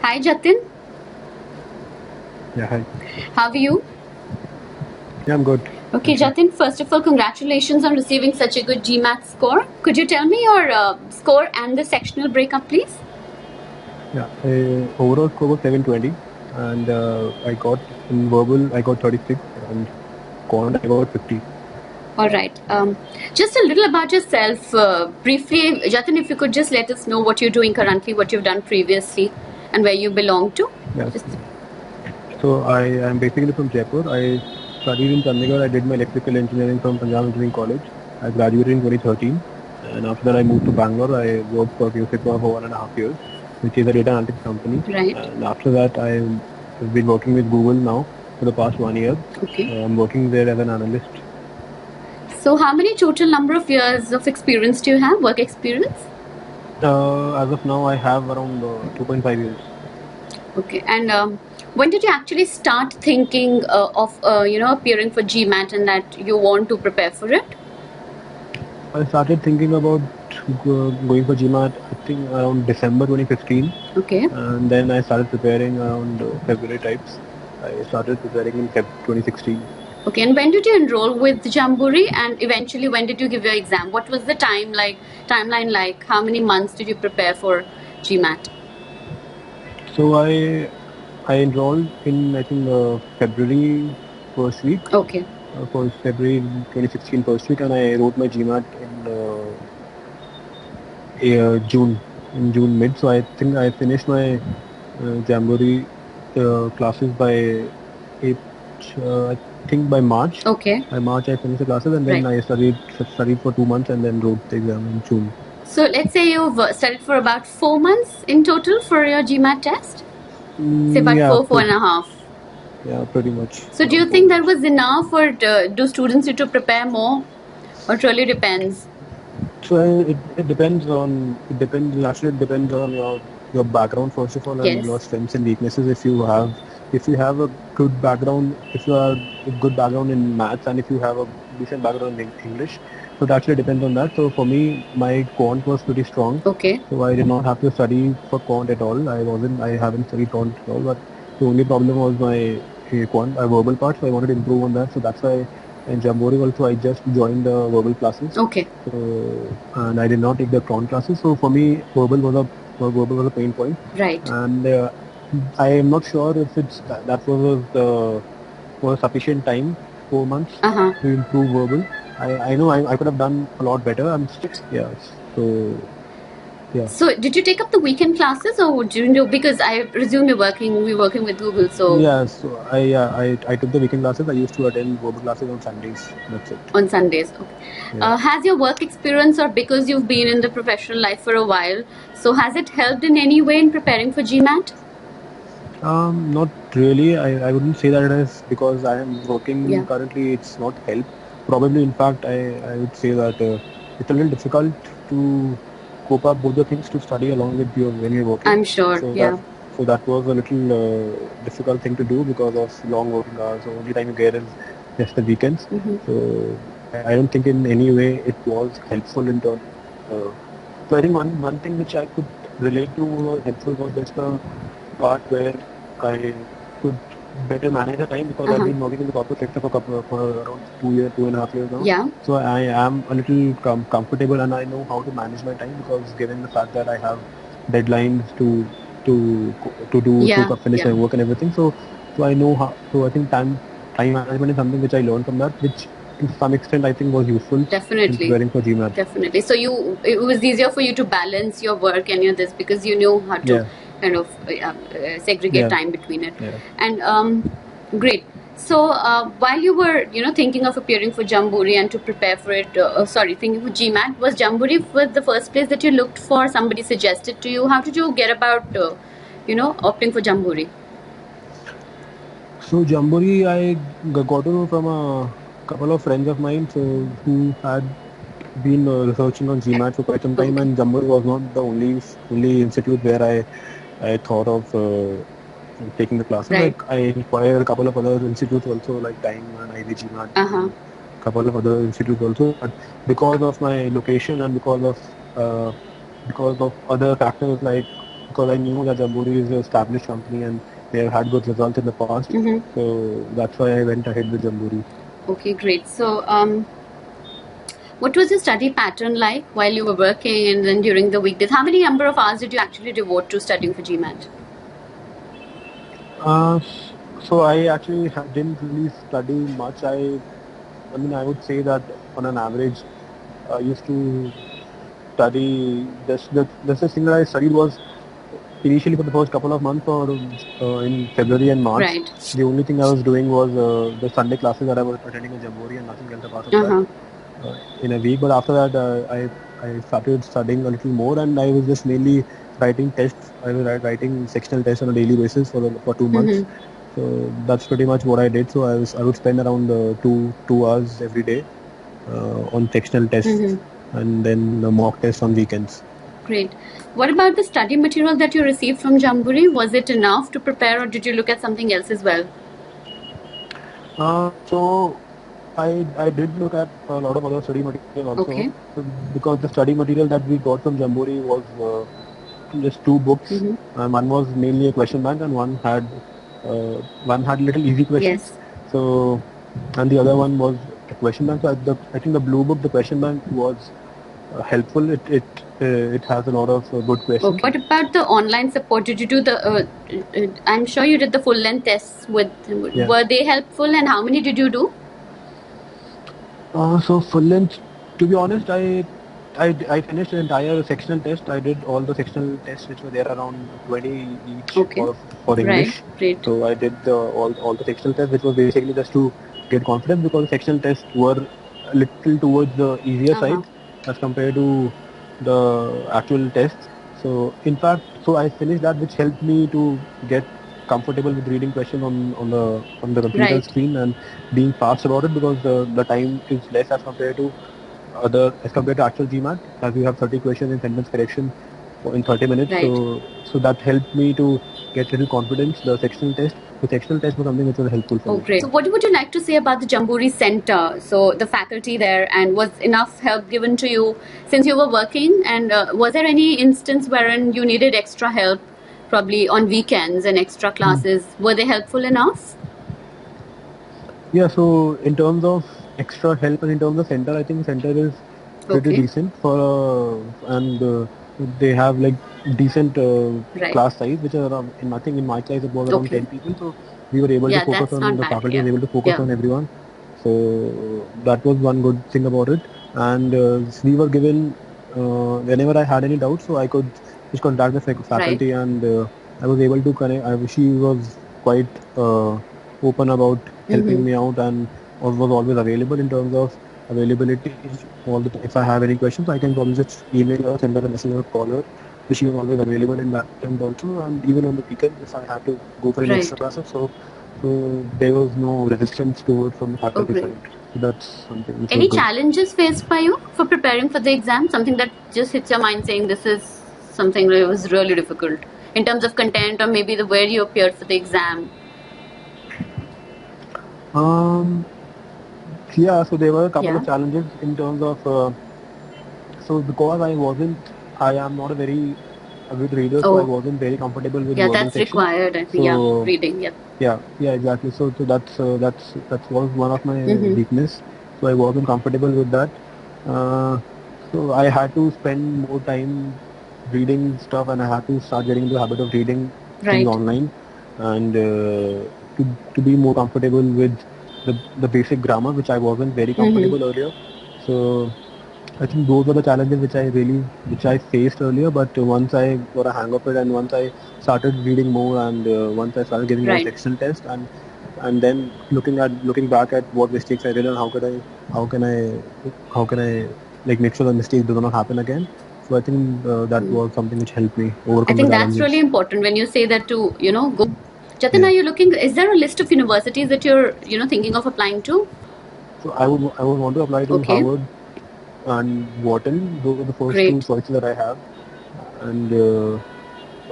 Hi Jatin, Yeah, hi. how are you? Yeah, I'm good. Okay, Thank you. Jatin, first of all, congratulations on receiving such a good GMAT score. Could you tell me your score and the sectional breakup, please? Yeah, overall score was 720, and I got in verbal I got 36, and quant I got 50. All right. Just a little about yourself. Briefly, Jatin, if you could just let us know what you're doing currently, what you've done previously, and where you belong to. Yes. Just, So I am basically from Jaipur. I studied in Chandigarh. I did my electrical engineering from Punjab Engineering College. I graduated in 2013, and after that I moved to Bangalore. I worked for QSIPA for 1.5 years, which is a data analytics company. right. And after that, I've been working with Google now for the past 1 year. Okay. I'm working there as an analyst. So, how many total number of years of experience do you have, work experience? As of now, I have around 2.5 years. Okay. And when did you actually start thinking of appearing for GMAT and that you want to prepare for it? I started thinking about going for GMAT, I think around December 2015, Okay. and then I started preparing around February types. I started preparing in Feb 2016. Okay. And when did you enroll with Jamburi, and eventually when did you give your exam? What was the timeline like? How many months did you prepare for GMAT? So I enrolled in I think February first week, Okay. for February 2016 first week, and I wrote my GMAT in June, in June mid. So I think I finished my Jamboree classes by I think by March. Okay. By March, I finished the classes, and then Right. I studied for 2 months, and then wrote the exam in June. So let's say you've studied for about 4 months in total for your GMAT test. Say about Yeah, four and a half. yeah, pretty much So do you around think that 4 months. was enough, or do students need to prepare more, or it really depends? So it depends on actually it depends on your background first of all, and your Yes. strengths and weaknesses. If you have a good background, if you are a good background in maths, and if you have a decent background in English, so it actually depends on that. So for me, my quant was pretty strong, Okay. so I did not have to study for quant at all. I haven't studied quant at all, but the only problem was my verbal part. So I wanted to improve on that. So that's why in Jamboree also I just joined the verbal classes. Okay. So, and I did not take the cron classes. So for me, verbal was a pain point, Right. and I am not sure if that was the was sufficient time, 4 months, Uh huh. to improve verbal. I know I could have done a lot better. Yes. So yeah. So did you take up the weekend classes, or during the, because I presume we're working with Google, so Yeah, so I took the weekend classes. I used to attend verbal classes on Sundays. That's it. on Sundays. Okay. Yeah. Has your work experience, or because you've been in the professional life for a while, so has it helped in any way in preparing for GMAT? Not really. I wouldn't say that it is because I am working Yeah. currently. It's not help. Probably, in fact, I would say that it's a little difficult to cope up both the things, to study along with your when you're working. I'm sure. So Yeah. that was a little difficult thing to do because of long working hours. The only time you get is just the weekends. Mm-hmm. So I don't think in any way it was helpful in terms. Uh, so I think one thing which I could relate to was helpful was just the part where I could better manage the time because I've Uh-huh. been working in the corporate sector for around 2 years, 2.5 years now. Yeah. So I am a little comfortable, and I know how to manage my time because given the fact that I have deadlines to Yeah. finish Yeah. my work and everything. So I know how. So I think time management is something which I learned from that, which to some extent I think was useful in Definitely. preparing for GMAT. Definitely. So it was easier for you to balance your work and your this because you know how to Yeah, kind of segregate yeah, time between it. yeah. And great. So while you were thinking of appearing for Jamboree and to prepare for it, thinking for GMAT, was Jamboree was the first place that you looked for? Somebody suggested to you. How did you get about opting for Jamboree? So Jamboree, I got to know from a couple of friends of mine, so who had been researching on GMAT for quite some time, Okay. and Jamboree was not the only institute where I thought of taking the classes. Right. Like I inquired a couple of other institutes also, like Time and IB GMAT, Uh huh. and a couple of other institutes also. But because of my location and because of other factors like because I knew that Jamboree is an established company and they have had good results in the past. So that's why I went ahead with Jamboree. Okay, great. So, what was your study pattern like while you were working and then during the weekdays? How many number of hours did you actually devote to studying for GMAT? So I actually didn't really study much. I mean, I would say that on an average, I used to study. The thing that I studied was initially for the first couple of months or in February and March. Right. The only thing I was doing was the Sunday classes that I was attending in Jamboree and nothing else apart of that in a week. But after that, I started studying a little more and I was just mainly writing tests. I was writing sectional tests on a daily basis for 2 months. So that's pretty much what I did. So I would spend around 2 hours every day on sectional tests and then the mock tests on weekends. Great. What about the study material that you received from Jamboree? Was it enough to prepare or did you look at something else as well? So I did look at a lot of other study material also. Okay. Because the study material that we got from Jamboree was just 2 books. One was mainly a question bank and one had little easy questions. Yes. So and the other one was a question bank. So I think the blue book, the question bank was helpful. It has a lot of good questions. Okay. What about the online support? Did you do the? I'm sure you did the full length tests with. Yeah. Were they helpful and how many did you do? So full length, to be honest, I finished the entire sectional test. I did all the sectional tests which were there around 20 each for English. Right. Great. So I did all the sectional tests, which was basically just to get confidence because the sectional tests were a little towards the easier side as compared to the actual tests. So in fact, I finished that, which helped me to get comfortable with reading questions on the computer screen and being fast about it because the time is less as compared to actual GMAT, as you have 30 questions in sentence correction in 30 minutes. Right. So that helped me to get little confidence. The sectional test was something which was helpful for me. Great. So what would you like to say about the Jamboree Center? So the faculty there, and was enough help given to you since you were working? And was there any instance wherein you needed extra help, probably on weekends and extra classes? Were they helpful enough? Yeah, so in terms of extra help and in terms of center, I think center is pretty decent for and they have like decent class size, which are around, in my class it was around 10 people, so we were able to focus on the faculty was able to focus on everyone. So that was one good thing about it, and we were given whenever I had any doubts, so I could just contact the faculty and I was able to connect. She was quite open about helping me out and was always available in terms of availability. If I have any questions, I can probably just email her, send her a message or call her. So she was always available in that time also, and even on the weekend if I had to go for an extra classes. So there was no resistance to it from the faculty side. So that's something. Any challenges faced by you for preparing for the exam? Something that just hits your mind saying this is something that was really difficult in terms of content or maybe the way you appeared for the exam? Yeah, so there were a couple of challenges in terms of so because I am not a very good reader, so I wasn't very comfortable with verbal that's section. required, I think. So, reading. Yeah, exactly. So that was one of my weakness. So I wasn't comfortable with that. So I had to spend more time reading stuff, and I had to start getting into the habit of reading things online, and to be more comfortable with the basic grammar, which I wasn't very comfortable earlier. So I think those were the challenges which I faced earlier. But once I got a hang of it, and once I started reading more, and once I started getting more sectional test, and then looking back at what mistakes I did and how can I like make sure the mistakes do not happen again. So I think that was something which helped me overcome. I think that's really important when you say that to go. Jatin, are you looking? Is there a list of universities that you're thinking of applying to? So I would want to apply to Harvard and Wharton. Those are the first 2 choices that I have, and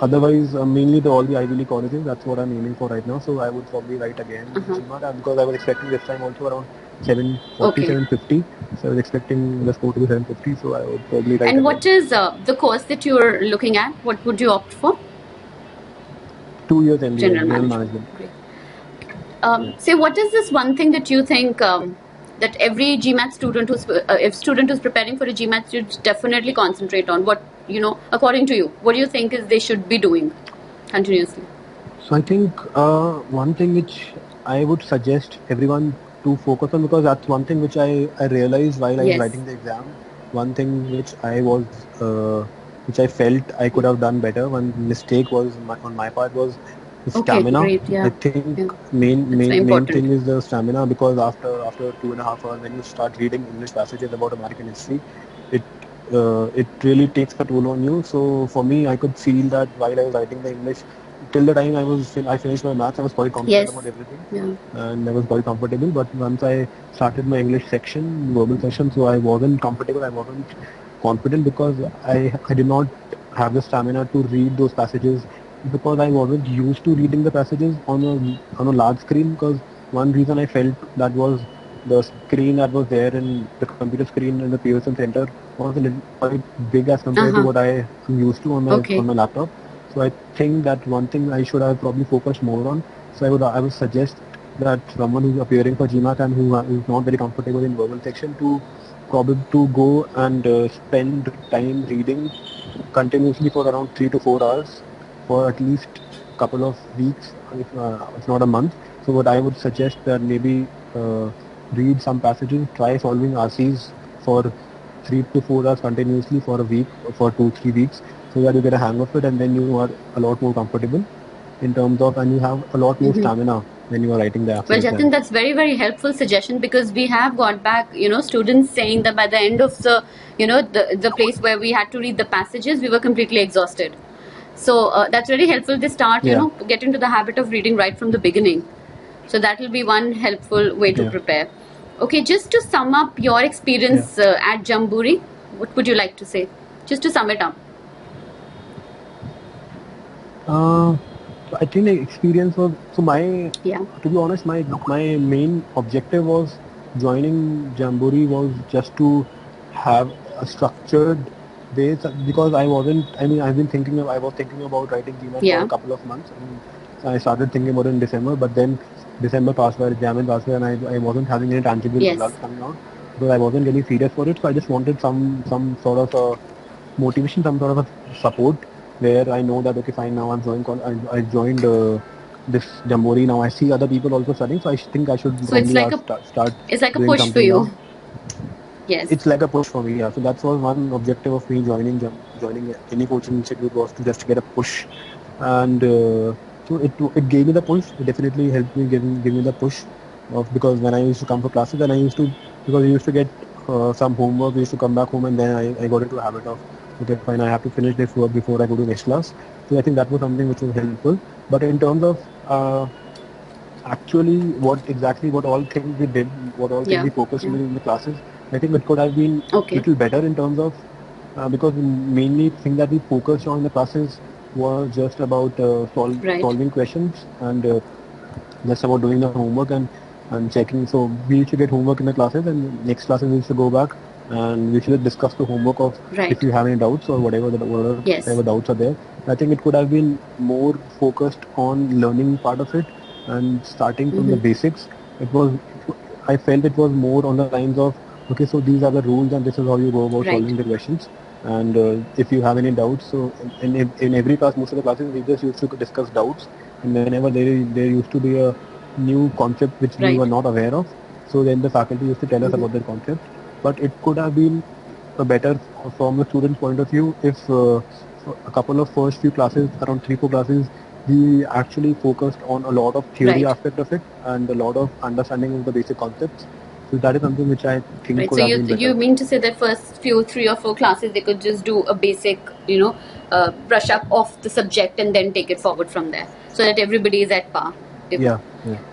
otherwise mainly all the Ivy League colleges. That's what I'm aiming for right now. So I would probably write again because I was expecting this time also around 740, 750. So I was expecting the score to be 750. So I would probably write. And what is the course that you're looking at? What would you opt for? 2 years MBA, General general management. management. Great. Yeah. Say, what is this one thing that you think that every GMAT student if student who's preparing for a GMAT should definitely concentrate on? What, according to you, what do you think is they should be doing continuously? So I think one thing which I would suggest everyone to focus on, because that's one thing which I realized while I was Yes. writing the exam. One thing which I felt I could have done better. One mistake on my part was the Okay, stamina. great. Yeah. I think Yeah. main That's very main main important. thing is the stamina, because after 2.5 hours when you start reading English passages about American history, it it really takes a toll on you. So for me, I could feel that while I was writing the English, till the time I finished my maths, I was quite confident Yes. about everything, Yeah. and I was quite comfortable. But once I started my English section, verbal section, so I wasn't comfortable. I wasn't confident because I did not have the stamina to read those passages, because I wasn't used to reading the passages on a large screen. Because one reason I felt that was the screen that was there in the computer screen in the Pearson Center was a little quite big as compared to what I am used to Okay. on my laptop. So I think that one thing I should have probably focused more on. So I would suggest that someone who's appearing for GMAT and who's not very comfortable in verbal section to probably to go and spend time reading continuously for around 3 to 4 hours for at least a couple of weeks, if not a month. So what I would suggest that maybe read some passages, try solving RCs for 3 to 4 hours continuously for a week, for 2 3 weeks, so that you get a hang of it, and then you are a lot more comfortable in terms of, and you have a lot more stamina when you are writing the actual Well, exam. Jatin, that's very, very helpful suggestion, because we have got back, students saying that by the end of the place where we had to read the passages, we were completely exhausted. So that's very helpful. They start, Yeah. get into the habit of reading right from the beginning. So that will be one helpful way to Yeah. prepare. Okay, just to sum up your experience at Jamboree, what would you like to say? Just to sum it up. I think the experience was, so my, Yeah. to be honest, my main objective was joining Jamboree was just to have a structured base, because I wasn't, I mean, I was thinking about writing GMAT for Yeah. a couple of months, and I started thinking about it in December, but then December passed by, January passed by, and I wasn't having any tangible Yes. results coming out, because I wasn't getting serious for it. So I just wanted some sort of a motivation, some sort of a support, where I know that okay, fine, now I joined this Jamboree. Now I see other people also studying, so I think I should So it's probably like start it's like a doing push for something you. now. Yes. It's like a push for me, yeah. So that was one objective of me joining any coaching institute, was to just get a push, and so it gave me the push. It definitely helped me give me the push of, because when I used to come for classes, and I used to, because I used to get some homework, we used to come back home, and then I got into a habit of okay, fine, I have to finish this work before I go to next class. So I think that was something which was helpful. But in terms of actually what all things we did, what all things we focused on in the classes, I think it could have been little better in terms of, because mainly thing that we focused on in the classes was just about solving questions, and just about doing the homework and checking. So we used to get homework in the classes, and next classes we used to go back and we should discuss the homework of if you have any doubts or whatever doubts are there. I think it could have been more focused on learning part of it and starting from the basics. I felt it was more on the lines of okay, so these are the rules and this is how you go about solving the questions. And if you have any doubts, so in every class, most of the classes we just used to discuss doubts, and whenever there used to be a new concept which we were not aware of, so then the faculty used to tell us about that concept. But it could have been better from the student's point of view if a couple of first few classes, around 3 4 classes, we actually focused on a lot of theory aspect of it and a lot of understanding of the basic concepts. So that is something which I think could have been better. You mean to say that first few 3 or 4 classes they could just do a basic, brush up of the subject and then take it forward from there, so that everybody is at par. Yeah.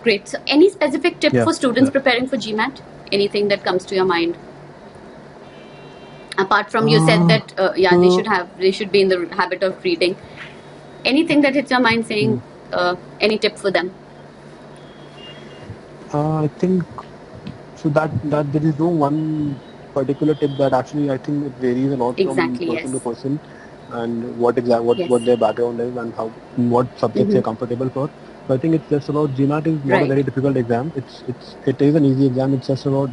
Great. So any specific tip for students preparing for GMAT? Anything that comes to your mind? Apart from you said that they should be in the habit of reading. Anything that hits your mind saying any tip for them? I think so that there is no one particular tip that actually, I think it varies a lot from person to person. and what their background is and what subjects they're comfortable for. So I think it's just about GMAT is not a very difficult exam. It is an easy exam. It's just about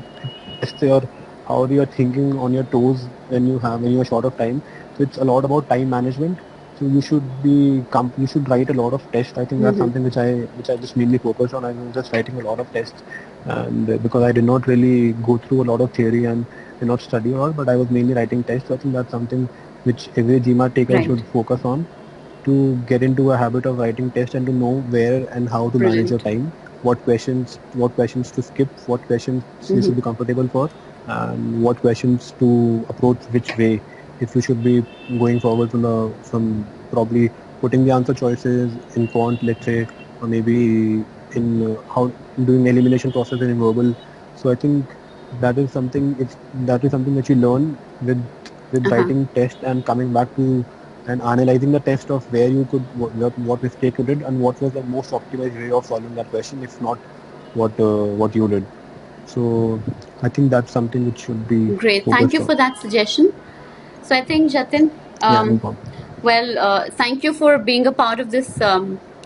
it's your how you're thinking on your toes when you're short of time. So it's a lot about time management. So you should write a lot of tests. I think that's something which I just mainly focus on. I was just writing a lot of tests, and because I did not really go through a lot of theory and did not study a lot, but I was mainly writing tests. So I think that's something which every GMAT taker should focus on, to get into a habit of writing tests and to know where and how to manage your time, what questions to skip, what questions you should be comfortable for, and what questions to approach which way. If you should be going forward from probably putting the answer choices in font, let's say, or maybe in how doing elimination process in verbal. So I think that is something that you learn with writing test and coming back to and analyzing the test of where you could what mistake you did and what was the most optimized way of solving that question, if not what you did. So I think that's something which should be great. Thank you for that suggestion. So I think Jatin, no problem. Thank you for being a part of this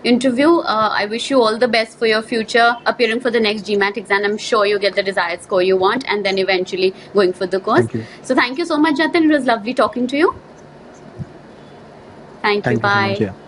interview. I wish you all the best for your future appearing for the next GMAT exam. I'm sure you get the desired score you want, and then eventually going for the course. Thank you. So thank you so much, Jatin. It was lovely talking to you. Thank you. Bye. So much, yeah.